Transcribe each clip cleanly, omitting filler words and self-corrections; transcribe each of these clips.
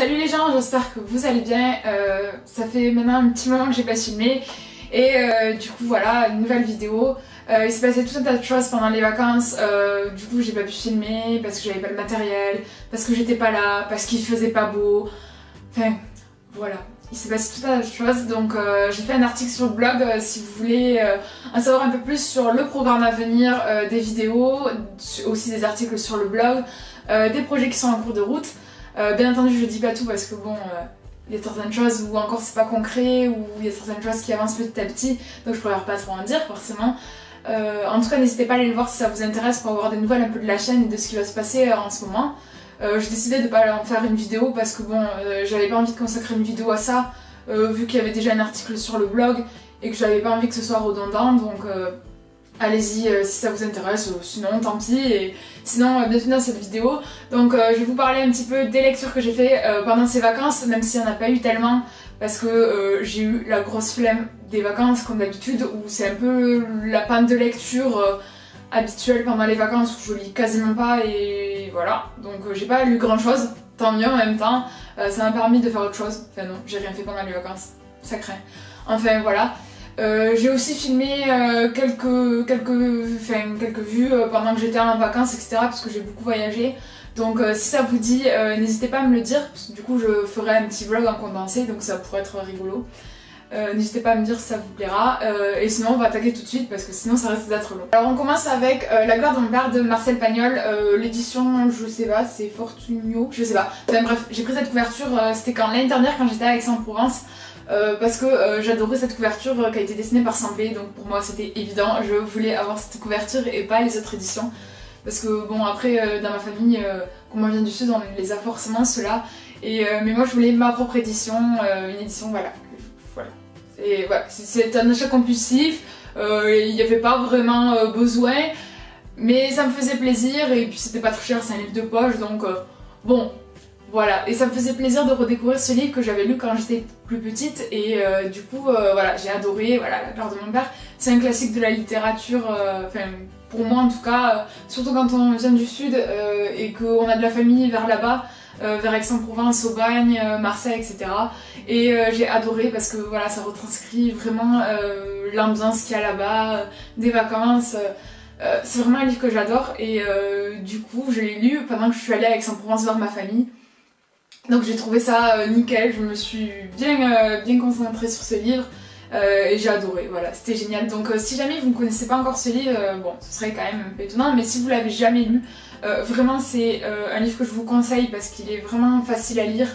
Salut les gens, j'espère que vous allez bien. Ça fait maintenant un petit moment que j'ai pas filmé et du coup voilà, une nouvelle vidéo. Il s'est passé tout un tas de choses pendant les vacances, du coup j'ai pas pu filmer parce que j'avais pas le matériel, parce que j'étais pas là, parce qu'il faisait pas beau. Enfin voilà, il s'est passé tout un tas de choses, donc j'ai fait un article sur le blog si vous voulez en savoir un peu plus sur le programme à venir, des vidéos, aussi des articles sur le blog, des projets qui sont en cours de route. Bien entendu je dis pas tout parce que bon, il y a certaines choses où encore c'est pas concret, ou il y a certaines choses qui avancent petit à petit, donc je préfère pas trop en dire forcément. En tout cas n'hésitez pas à aller le voir si ça vous intéresse pour avoir des nouvelles un peu de la chaîne et de ce qui va se passer en ce moment. J'ai décidé de pas en faire une vidéo parce que bon, j'avais pas envie de consacrer une vidéo à ça, vu qu'il y avait déjà un article sur le blog et que j'avais pas envie que ce soit redondant, donc allez-y si ça vous intéresse, sinon tant pis. Et sinon bienvenue dans cette vidéo. Donc je vais vous parler un petit peu des lectures que j'ai fait pendant ces vacances, même s'il n'y en a pas eu tellement, parce que j'ai eu la grosse flemme des vacances comme d'habitude, où c'est un peu la panne de lecture habituelle pendant les vacances, où je lis quasiment pas et voilà. Donc j'ai pas lu grand chose, tant mieux en même temps, ça m'a permis de faire autre chose. Enfin non, j'ai rien fait pendant les vacances, ça craint. Enfin voilà. J'ai aussi filmé quelques vues pendant que j'étais en vacances, etc. parce que j'ai beaucoup voyagé. Donc si ça vous dit, n'hésitez pas à me le dire, parce que du coup je ferai un petit vlog en condensé, donc ça pourrait être rigolo. N'hésitez pas à me dire si ça vous plaira, et sinon on va attaquer tout de suite parce que sinon ça risque d'être long. Alors on commence avec La gloire de mon père de Marcel Pagnol, l'édition je sais pas, c'est Fortunio, je sais pas. Enfin bref, j'ai pris cette couverture, c'était l'année dernière quand j'étais à Aix-en-Provence. Parce que j'adorais cette couverture qui a été dessinée par Saint-Pé, donc pour moi c'était évident, je voulais avoir cette couverture et pas les autres éditions. Parce que bon, après dans ma famille, comme on vient du sud, on les a forcément ceux-là. Mais moi je voulais ma propre édition, une édition voilà. Et voilà, c'est un achat compulsif, il n'y avait pas vraiment besoin, mais ça me faisait plaisir et puis c'était pas trop cher, c'est un livre de poche, donc bon. Voilà, et ça me faisait plaisir de redécouvrir ce livre que j'avais lu quand j'étais plus petite, et du coup voilà, j'ai adoré. Voilà, La gloire de mon père, c'est un classique de la littérature, enfin pour moi en tout cas, surtout quand on vient du sud et qu'on a de la famille vers là-bas, vers Aix-en-Provence, Aubagne, Marseille, etc. Et j'ai adoré parce que voilà, ça retranscrit vraiment l'ambiance qu'il y a là-bas, des vacances. C'est vraiment un livre que j'adore, et du coup je l'ai lu pendant que je suis allée à Aix-en-Provence voir ma famille. Donc j'ai trouvé ça nickel, je me suis bien concentrée sur ce livre et j'ai adoré, voilà, c'était génial. Donc si jamais vous ne connaissez pas encore ce livre, bon, ce serait quand même un peu étonnant, mais si vous l'avez jamais lu, vraiment c'est un livre que je vous conseille parce qu'il est vraiment facile à lire,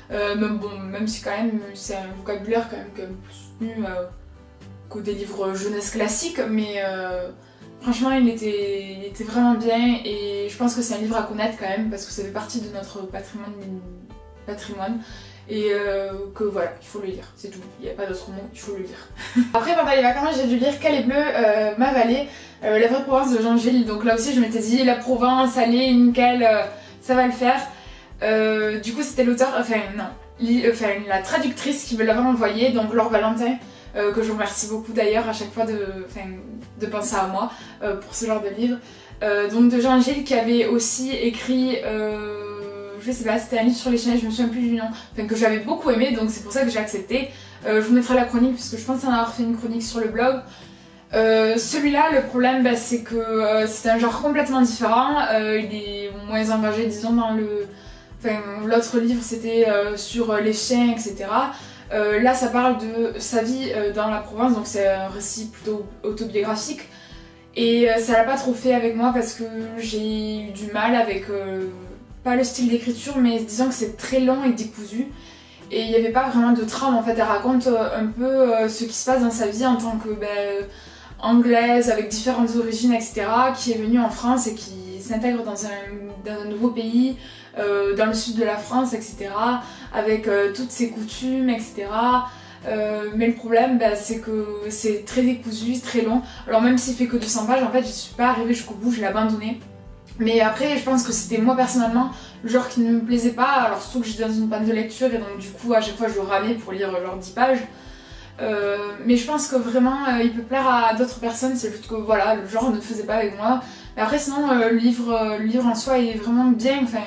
même si quand même c'est un vocabulaire quand même plus soutenu que des livres jeunesse classiques, mais franchement il était vraiment bien, et je pense que c'est un livre à connaître quand même parce que ça fait partie de notre patrimoine, et que voilà, il faut le lire, c'est tout, il n'y a pas d'autre mot, il faut le lire. Après pendant les vacances j'ai dû lire Calais bleu, ma vallée, la vraie Provence de Jean Gilles, donc là aussi je m'étais dit la Provence, allez nickel, ça va le faire. Du coup c'était l'auteur, la traductrice qui me l'avait envoyé, donc Laure Valentin, que je remercie beaucoup d'ailleurs à chaque fois de penser à moi pour ce genre de livre. Donc de Jean Gilles qui avait aussi écrit, je sais pas, c'était un livre sur les chiens, je me souviens plus du nom, enfin que j'avais beaucoup aimé, donc c'est pour ça que j'ai accepté. Je vous mettrai la chronique puisque je pense en avoir fait une chronique sur le blog. Celui-là, le problème c'est que c'est un genre complètement différent, il est moins engagé disons dans le... Enfin l'autre livre c'était sur les chiens, etc. Là ça parle de sa vie dans la Provence, donc c'est un récit plutôt autobiographique, et ça l'a pas trop fait avec moi parce que j'ai eu du mal avec, pas le style d'écriture, mais disons que c'est très long et décousu, et il n'y avait pas vraiment de trame en fait. Elle raconte un peu ce qui se passe dans sa vie en tant que anglaise avec différentes origines, etc., qui est venue en France et qui s'intègre dans un nouveau pays, dans le sud de la France, etc., avec toutes ses coutumes, etc. Mais le problème c'est que c'est très décousu, très long. Alors même s'il fait que 200 pages, en fait je suis pas arrivée jusqu'au bout, je l'ai abandonné. Mais après je pense que c'était moi personnellement le genre qui ne me plaisait pas, alors surtout que j'étais dans une panne de lecture et donc du coup à chaque fois je ramais pour lire genre 10 pages. Mais je pense que vraiment il peut plaire à d'autres personnes, c'est juste que voilà, le genre ne faisait pas avec moi. Mais après sinon le livre en soi est vraiment bien, enfin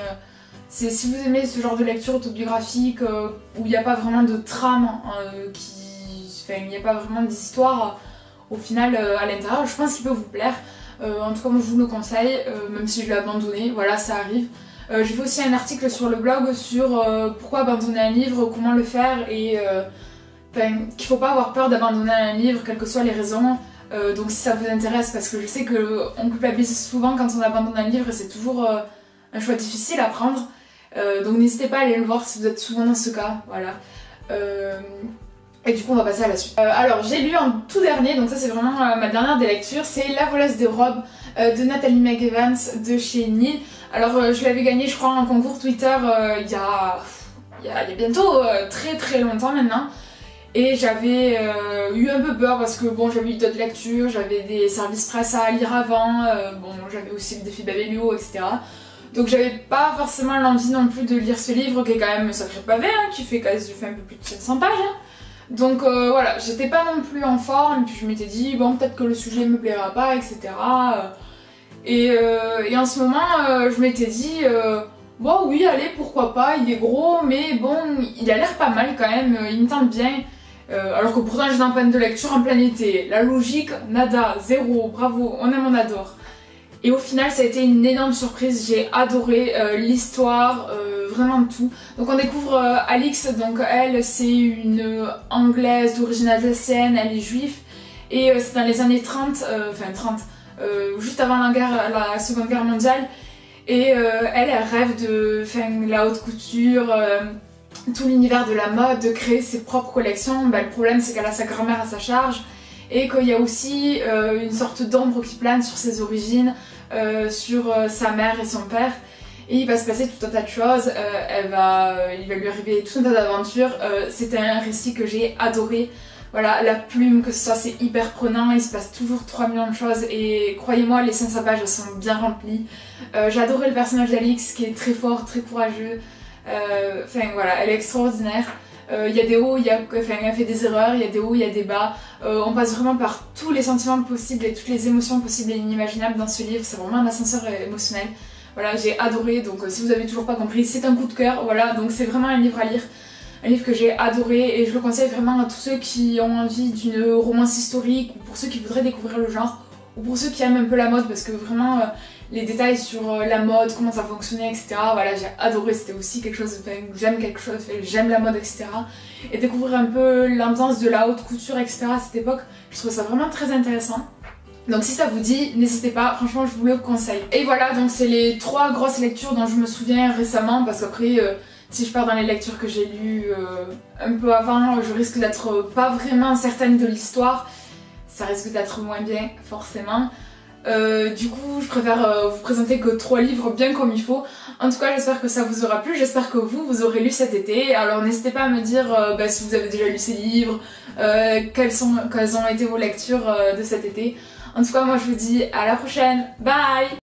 Si vous aimez ce genre de lecture autobiographique où il n'y a pas vraiment de trame, il n'y a pas vraiment d'histoire au final à l'intérieur, je pense qu'il peut vous plaire. En tout cas moi je vous le conseille, même si je l'ai abandonné, voilà ça arrive. J'ai fait aussi un article sur le blog sur pourquoi abandonner un livre, comment le faire et qu'il faut pas avoir peur d'abandonner un livre, quelles que soient les raisons. Donc si ça vous intéresse, parce que je sais qu'on culpabilise souvent quand on abandonne un livre et c'est toujours un choix difficile à prendre. Donc n'hésitez pas à aller le voir si vous êtes souvent dans ce cas, voilà. Et du coup on va passer à la suite. Alors j'ai lu en tout dernier, donc ça c'est vraiment ma dernière des lectures, c'est La voleuse des robes de Natalie McEvans de chez Nil. Alors je l'avais gagné je crois en concours Twitter il y a bientôt très très longtemps maintenant. Et j'avais eu un peu peur parce que bon j'avais eu d'autres lectures, j'avais des services presse à lire avant, bon j'avais aussi le défi Babelio, etc. Donc j'avais pas forcément l'envie non plus de lire ce livre qui est quand même sacré pavé, hein, qui fait un peu plus de 700 pages. Hein. Donc voilà, j'étais pas non plus en forme, et puis je m'étais dit bon peut-être que le sujet me plaira pas, etc. Et en ce moment je m'étais dit bon oui allez pourquoi pas, il est gros mais bon il a l'air pas mal quand même, il me tente bien. Alors que pourtant j'étais en panne de lecture en plein été, la logique, nada, zéro, bravo, on aime, on adore. Et au final ça a été une énorme surprise, j'ai adoré l'histoire, vraiment tout. Donc on découvre Alix, donc elle c'est une anglaise d'origine alsacienne, elle est juive et c'est dans les années 30, juste avant la seconde guerre mondiale. Et elle rêve de faire la haute couture, tout l'univers de la mode, de créer ses propres collections. Le problème c'est qu'elle a sa grand-mère à sa charge et qu'il y a aussi une sorte d'ombre qui plane sur ses origines, sur sa mère et son père. Et il va se passer tout un tas de choses, il va lui arriver tout un tas d'aventures. C'était un récit que j'ai adoré. Voilà, la plume, que ce soit, c'est hyper prenant, il se passe toujours 3 millions de choses et croyez-moi, les 500 pages sont bien remplies. J'ai adoré le personnage d'Alix qui est très fort, très courageux. Voilà, elle est extraordinaire. Il y a des hauts, elle fait des erreurs, il y a des hauts, il y a des bas. On passe vraiment par tous les sentiments possibles et toutes les émotions possibles et inimaginables dans ce livre. C'est vraiment un ascenseur émotionnel. Voilà, j'ai adoré, donc si vous avez toujours pas compris, c'est un coup de cœur. Voilà, donc c'est vraiment un livre à lire. Un livre que j'ai adoré et je le conseille vraiment à tous ceux qui ont envie d'une romance historique ou pour ceux qui voudraient découvrir le genre ou pour ceux qui aiment un peu la mode parce que vraiment les détails sur la mode, comment ça fonctionnait, etc. Voilà, j'ai adoré, c'était aussi quelque chose, j'aime la mode, etc. Et découvrir un peu l'ambiance de la haute couture, etc. à cette époque, je trouve ça vraiment très intéressant. Donc si ça vous dit, n'hésitez pas, franchement je vous le conseille. Et voilà, donc c'est les 3 grosses lectures dont je me souviens récemment parce qu'après... si je pars dans les lectures que j'ai lues un peu avant, je risque d'être pas vraiment certaine de l'histoire. Ça risque d'être moins bien, forcément. Du coup, je préfère vous présenter que 3 livres bien comme il faut. En tout cas, j'espère que ça vous aura plu. J'espère que vous aurez lu cet été. Alors n'hésitez pas à me dire si vous avez déjà lu ces livres, quelles ont été vos lectures de cet été. En tout cas, moi je vous dis à la prochaine. Bye!